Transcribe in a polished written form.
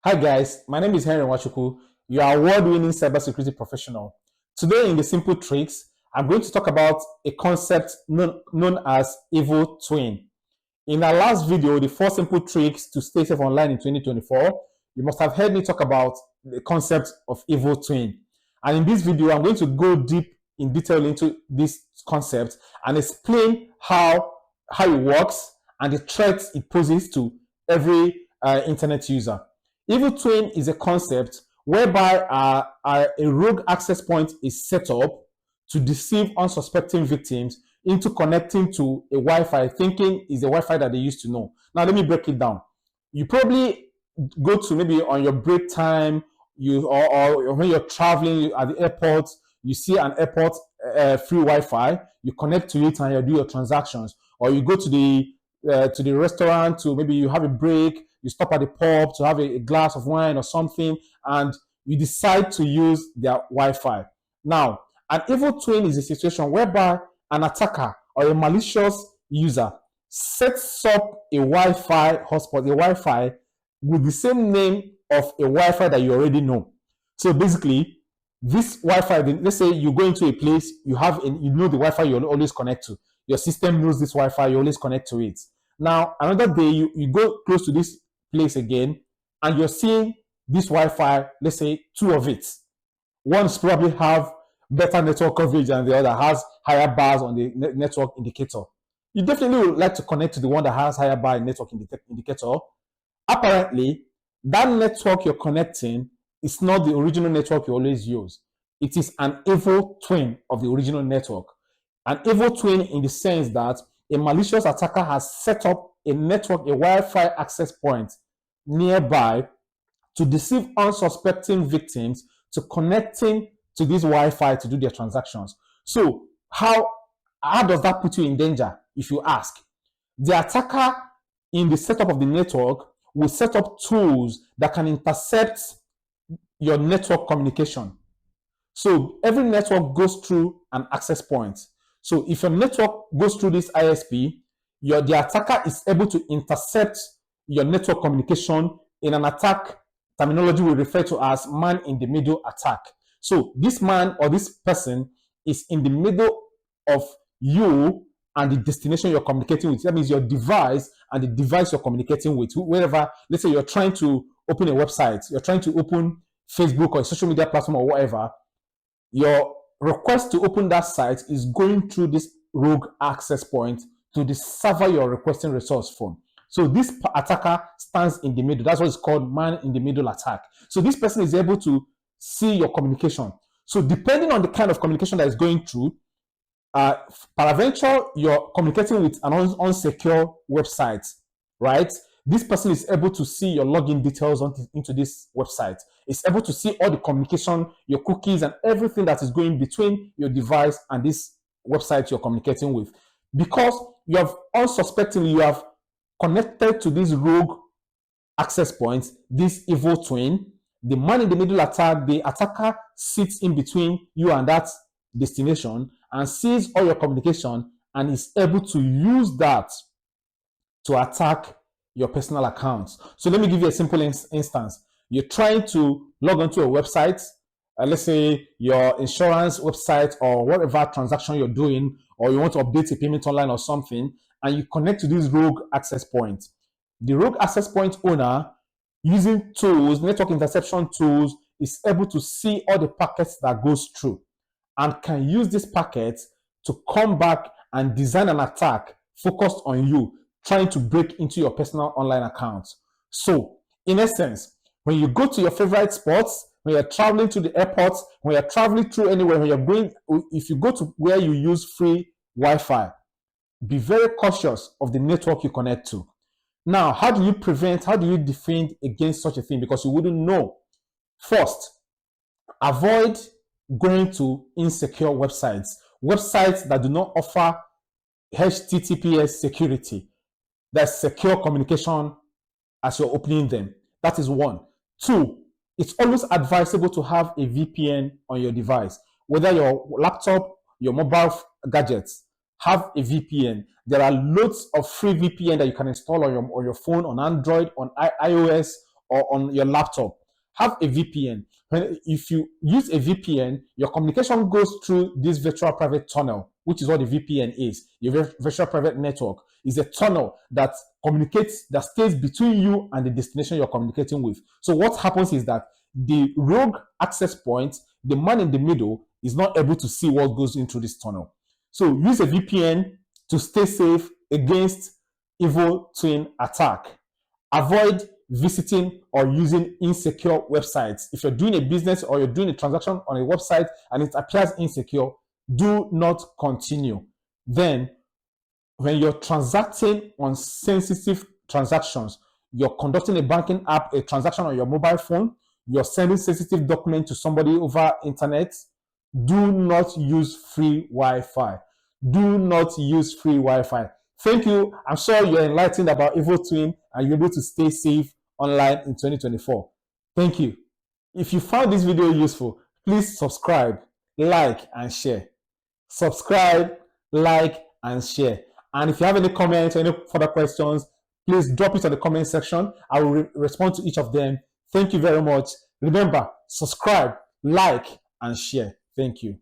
Hi guys, my name is Henry Wachuku. You are award-winning cybersecurity professional. Today in the Simple Tricks, I'm going to talk about a concept known as evil twin. In our last video, the 4 simple tricks to stay safe online in 2024, you must have heard me talk about the concept of evil twin. And in this video, I'm going to go deep in detail into this concept and explain how it works and the threats it poses to every internet user. Evil twin is a concept whereby a rogue access point is set up to deceive unsuspecting victims into connecting to a Wi-Fi, thinking is the Wi-Fi that they used to know. Now, let me break it down. You probably go to maybe on your break time, or when you're traveling at the airport, you see an airport free Wi-Fi, you connect to it and you do your transactions, or you go to the restaurant to maybe you have a break, you stop at the pub to have a glass of wine or something, and you decide to use their Wi-Fi. Now, an evil twin is a situation whereby an attacker or a malicious user sets up a Wi-Fi hotspot, a Wi-Fi with the same name of a Wi-Fi that you already know. So basically, this Wi-Fi, let's say you go into a place, you know the Wi-Fi you always connect to. Your system knows this Wi-Fi, you always connect to it. Now, another day, you go close to this place again, and you're seeing this Wi-Fi, let's say 2 of it. One's probably have better network coverage and the other has higher bars on the network indicator. You definitely would like to connect to the one that has higher bar network indicator. Apparently, that network you're connecting is not the original network you always use. It is an evil twin of the original network. An evil twin in the sense that a malicious attacker has set up a network, a Wi-Fi access point nearby to deceive unsuspecting victims to connecting to this Wi-Fi to do their transactions. So how does that put you in danger, if you ask? The attacker in the setup of the network will set up tools that can intercept your network communication. So every network goes through an access point. So if your network goes through this ISP, the attacker is able to intercept your network communication in an attack terminology we refer to as man-in-the-middle attack. So this man or this person is in the middle of you and the destination you're communicating with. That means your device and the device you're communicating with. Wherever, let's say you're trying to open a website, you're trying to open Facebook or a social media platform or whatever, your request to open that site is going through this rogue access point to the server you're requesting resource from. So this attacker stands in the middle. That's what is called man-in-the-middle attack. So this person is able to see your communication. So depending on the kind of communication that is going through, peradventure you're communicating with an unsecure website, right? This person is able to see your login details into this website. It's able to see all the communication, your cookies, and everything that is going between your device and this website you're communicating with. Because you have unsuspectingly, you have connected to this rogue access point, this evil twin, the man-in-the-middle attack, the attacker sits in between you and that destination and sees all your communication and is able to use that to attack your personal accounts. So let me give you a simple instance. You're trying to log onto a website, let's say your insurance website or whatever transaction you're doing, or you want to update a payment online or something, and you connect to this rogue access point. The rogue access point owner, using tools, network interception tools, is able to see all the packets that goes through and can use these packets to come back and design an attack focused on you, trying to break into your personal online accounts. So, in essence, when you go to your favorite spots, when you're traveling to the airports, when you're traveling through anywhere, when you're going, if you go to where you use free Wi-Fi, be very cautious of the network you connect to. Now, how do you defend against such a thing? Because you wouldn't know. First, avoid going to insecure websites that do not offer HTTPS security. That's secure communication as you're opening them. That is one. Two, it's always advisable to have a VPN on your device, whether your laptop, your mobile gadgets. Have a VPN. There are loads of free VPN that you can install on your phone, on Android, on iOS, or on your laptop, have a VPN. If you use a VPN, your communication goes through this virtual private tunnel, which is what the VPN is. Your virtual private network is a tunnel that communicates, that stays between you and the destination you're communicating with. So what happens is that the rogue access point, the man in the middle, is not able to see what goes into this tunnel. So use a VPN to stay safe against evil twin attack. Avoid visiting or using insecure websites. If you're doing a business or you're doing a transaction on a website and it appears insecure, do not continue. Then, when you're transacting on sensitive transactions, you're conducting a banking app, a transaction on your mobile phone, you're sending sensitive document to somebody over internet, do not use free Wi-Fi. Do not use free Wi-Fi. Thank you. I'm sure you're enlightened about evil twin and you're able to stay safe online in 2024. Thank you. If you found this video useful, please subscribe, like, and share. Subscribe, like, and share. And if you have any comments or any further questions, please drop it in the comment section. I will respond to each of them. Thank you very much. Remember, subscribe, like, and share. Thank you.